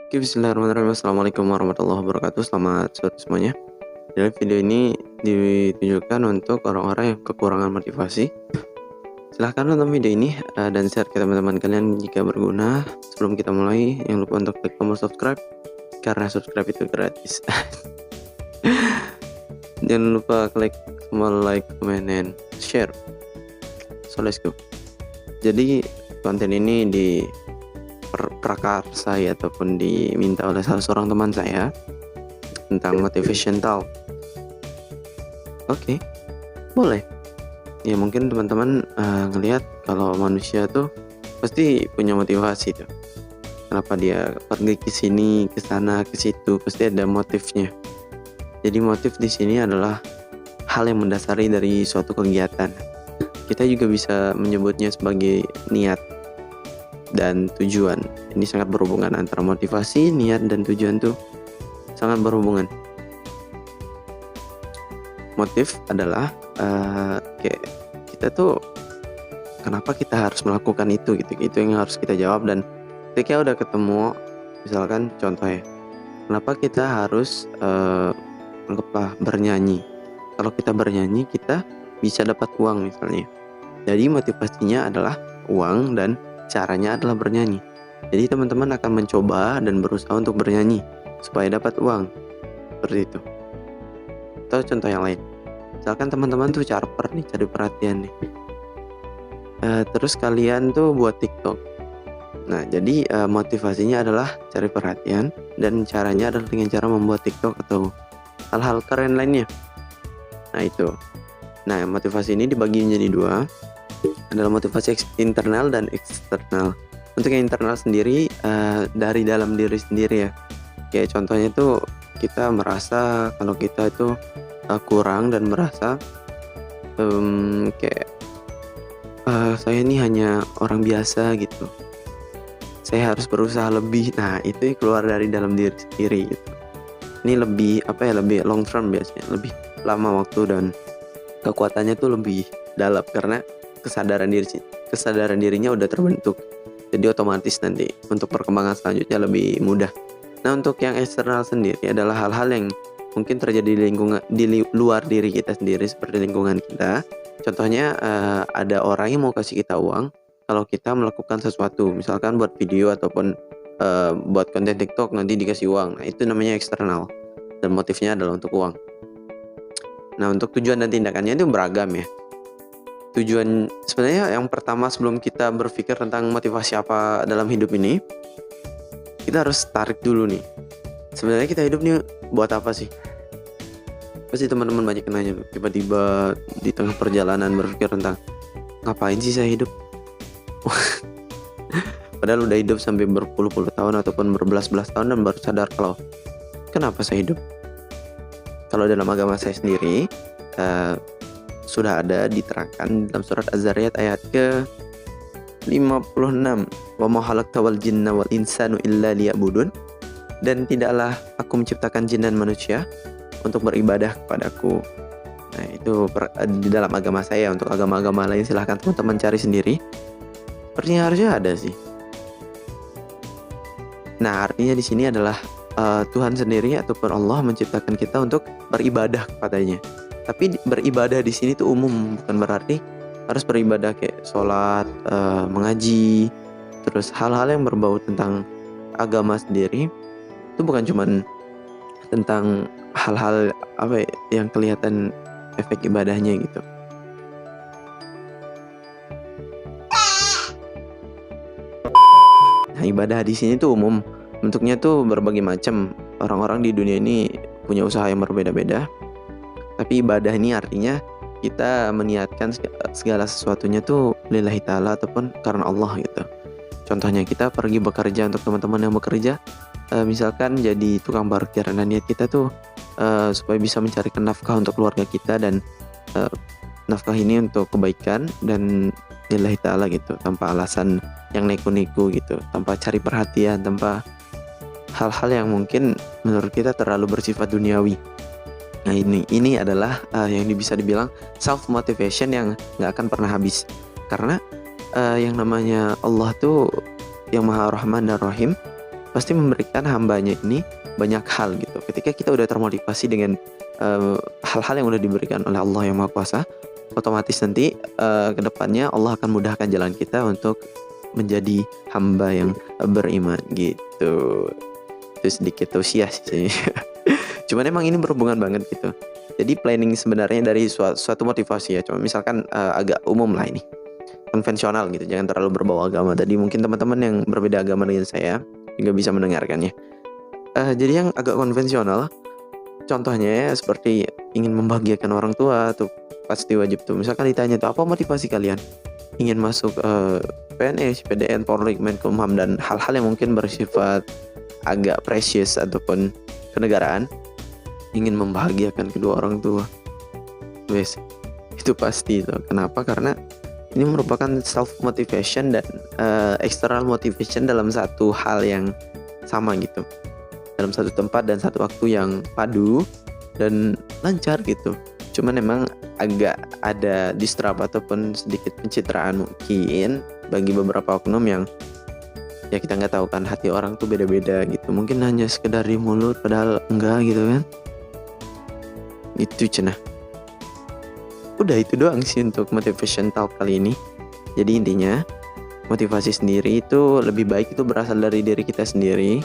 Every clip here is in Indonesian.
Oke, bismillahirrahmanirrahim. Assalamualaikum warahmatullahi wabarakatuh. Selamat sore semuanya. Dalam video ini ditujukan untuk orang-orang yang kekurangan motivasi. Silahkan nonton video ini dan share ke teman-teman kalian jika berguna. Sebelum kita mulai, jangan lupa untuk klik tombol subscribe karena subscribe itu gratis. Jangan lupa klik tombol like, comment, and share. So let's go. Jadi konten ini prakarsa ataupun diminta oleh salah seorang teman saya tentang motivation talk. Oke, boleh. Ya mungkin teman-teman ngelihat kalau manusia tuh pasti punya motivasi tuh. Kenapa dia pergi ke sini, ke sana, ke situ, pasti ada motifnya. Jadi motif di sini adalah hal yang mendasari dari suatu kegiatan. Kita juga bisa menyebutnya sebagai niat dan tujuan. Ini sangat berhubungan antara motivasi, niat, dan tujuan tuh sangat berhubungan. Motif adalah kayak kita tuh kenapa kita harus melakukan itu gitu. Itu yang harus kita jawab. Dan ketika udah ketemu, misalkan contohnya, kenapa kita harus anggaplah bernyanyi. Kalau kita bernyanyi, kita bisa dapat uang misalnya. Jadi motivasinya adalah uang dan caranya adalah bernyanyi. Jadi teman-teman akan mencoba dan berusaha untuk bernyanyi supaya dapat uang. Seperti itu. Atau contoh yang lain. Misalkan teman-teman tuh caper nih, cari perhatian nih. Terus kalian tuh buat TikTok. Nah, jadi motivasinya adalah cari perhatian dan caranya adalah dengan cara membuat TikTok atau hal-hal keren lainnya. Nah, itu. Nah, motivasi ini dibagi menjadi dua. Adalah motivasi internal dan eksternal. Untuk yang internal sendiri dari dalam diri sendiri ya. Kayak contohnya itu kita merasa kalau kita itu kurang dan merasa kayak saya ini hanya orang biasa gitu. Saya harus berusaha lebih. Nah, itu keluar dari dalam diri sendiri gitu. Ini lebih lebih long term biasanya, lebih lama waktu dan kekuatannya tuh lebih dalam karena kesadaran dirinya udah terbentuk. Jadi otomatis nanti untuk perkembangan selanjutnya lebih mudah. Nah, untuk yang eksternal sendiri adalah hal-hal yang mungkin terjadi di luar diri kita sendiri, seperti lingkungan kita. Contohnya ada orang yang mau kasih kita uang kalau kita melakukan sesuatu, misalkan buat video ataupun buat konten TikTok nanti dikasih uang. Nah, itu namanya eksternal dan motifnya adalah untuk uang. Nah, untuk tujuan dan tindakannya itu beragam ya. Tujuan sebenarnya yang pertama sebelum kita berpikir tentang motivasi apa dalam hidup ini, kita harus tarik dulu nih. Sebenarnya kita hidup nih buat apa sih? Pasti teman-teman banyak yang nanya, tiba-tiba di tengah perjalanan berpikir tentang ngapain sih saya hidup? Padahal udah hidup sampai berpuluh-puluh tahun ataupun berbelas-belas tahun dan baru sadar kalau kenapa saya hidup. Kalau dalam agama saya sendiri sudah ada diterangkan dalam surat Az-Zariyat ayat ke-56, wa ma khalaqtul jinna wal insanu illa liya'budun, dan tidaklah aku menciptakan jin dan manusia untuk beribadah kepadaku. Nah, itu di dalam agama saya. Untuk agama-agama lain silahkan teman-teman cari sendiri. Sepertinya harusnya ada sih. Nah, artinya di sini adalah Tuhan sendiri ataupun Allah menciptakan kita untuk beribadah kepadanya. Tapi beribadah di sini tuh umum, bukan berarti harus beribadah kayak sholat, mengaji, terus hal-hal yang berbau tentang agama sendiri. Itu bukan cuman tentang hal-hal yang kelihatan efek ibadahnya gitu. Nah, ibadah di sini tuh umum, bentuknya tuh berbagai macam. Orang-orang di dunia ini punya usaha yang berbeda-beda. Tapi ibadah ini artinya kita meniatkan segala sesuatunya tuh lillahi ta'ala ataupun karena Allah gitu. Contohnya kita pergi bekerja, untuk teman-teman yang bekerja misalkan jadi tukang parkir. Nah, niat kita tuh supaya bisa mencarikan nafkah untuk keluarga kita dan nafkah ini untuk kebaikan dan lillahi ta'ala gitu, tanpa alasan yang neko-neko gitu, tanpa cari perhatian, tanpa hal-hal yang mungkin menurut kita terlalu bersifat duniawi. Nah, ini adalah yang bisa dibilang self motivation yang nggak akan pernah habis, karena yang namanya Allah tuh yang Maha Rahman dan Rahim pasti memberikan hambanya ini banyak hal gitu. Ketika kita udah termotivasi dengan hal-hal yang udah diberikan oleh Allah yang Maha Kuasa, otomatis nanti kedepannya Allah akan mudahkan jalan kita untuk menjadi hamba yang beriman gitu. Itu sedikit tausiah sih. Cuman emang ini berhubungan banget gitu. Jadi planning sebenarnya dari suatu motivasi ya. Cuma misalkan agak umum lah ini, konvensional gitu. Jangan terlalu berbau agama. Tadi mungkin teman-teman yang berbeda agama dengan saya juga bisa mendengarkannya. Jadi yang agak konvensional, contohnya ya seperti ingin membahagiakan orang tua tuh pasti wajib tuh. Misalkan ditanya tuh apa motivasi kalian? Ingin masuk PNS, PDN, Polri, Menkumham dan hal-hal yang mungkin bersifat agak precious ataupun kenegaraan, ingin membahagiakan kedua orang tua. Wes, itu pasti itu. Kenapa? Karena ini merupakan self motivation dan external motivation dalam satu hal yang sama gitu. Dalam satu tempat dan satu waktu yang padu dan lancar gitu. Cuman memang agak ada distrap ataupun sedikit pencitraan mungkin bagi beberapa oknum yang ya kita nggak tahu kan, hati orang tuh beda-beda gitu. Mungkin hanya sekedar di mulut padahal enggak gitu kan. Itu cenah. Udah itu doang sih untuk motivation talk kali ini. Jadi intinya motivasi sendiri itu lebih baik itu berasal dari diri kita sendiri.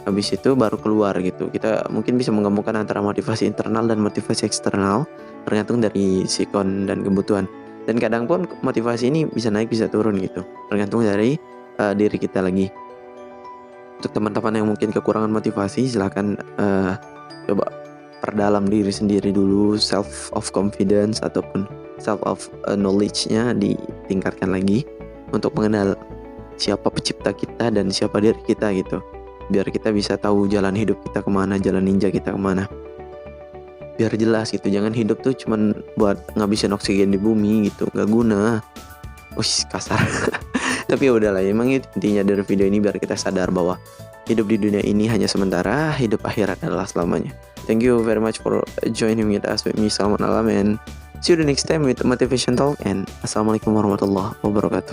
Habis itu baru keluar gitu. Kita mungkin bisa menggabungkan antara motivasi internal dan motivasi eksternal, tergantung dari sikon dan kebutuhan. Dan kadang pun motivasi ini bisa naik bisa turun gitu, tergantung dari diri kita lagi. Untuk teman-teman yang mungkin kekurangan motivasi, silahkan coba perdalam diri sendiri dulu, self of confidence ataupun self of knowledge-nya ditingkatkan lagi untuk mengenal siapa pencipta kita dan siapa diri kita gitu. Biar kita bisa tahu jalan hidup kita kemana, jalan ninja kita kemana. Biar jelas gitu, jangan hidup tuh cuman buat ngabisin oksigen di bumi gitu, gak guna. Ush, kasar. Tapi ya udahlah, emang itu intinya dari video ini, biar kita sadar bahwa hidup di dunia ini hanya sementara, hidup akhirat adalah selamanya. Thank you very much for joining with us with me, Salman Alam, and see you the next time with Motivation Talk, and Assalamualaikum warahmatullahi wabarakatuh.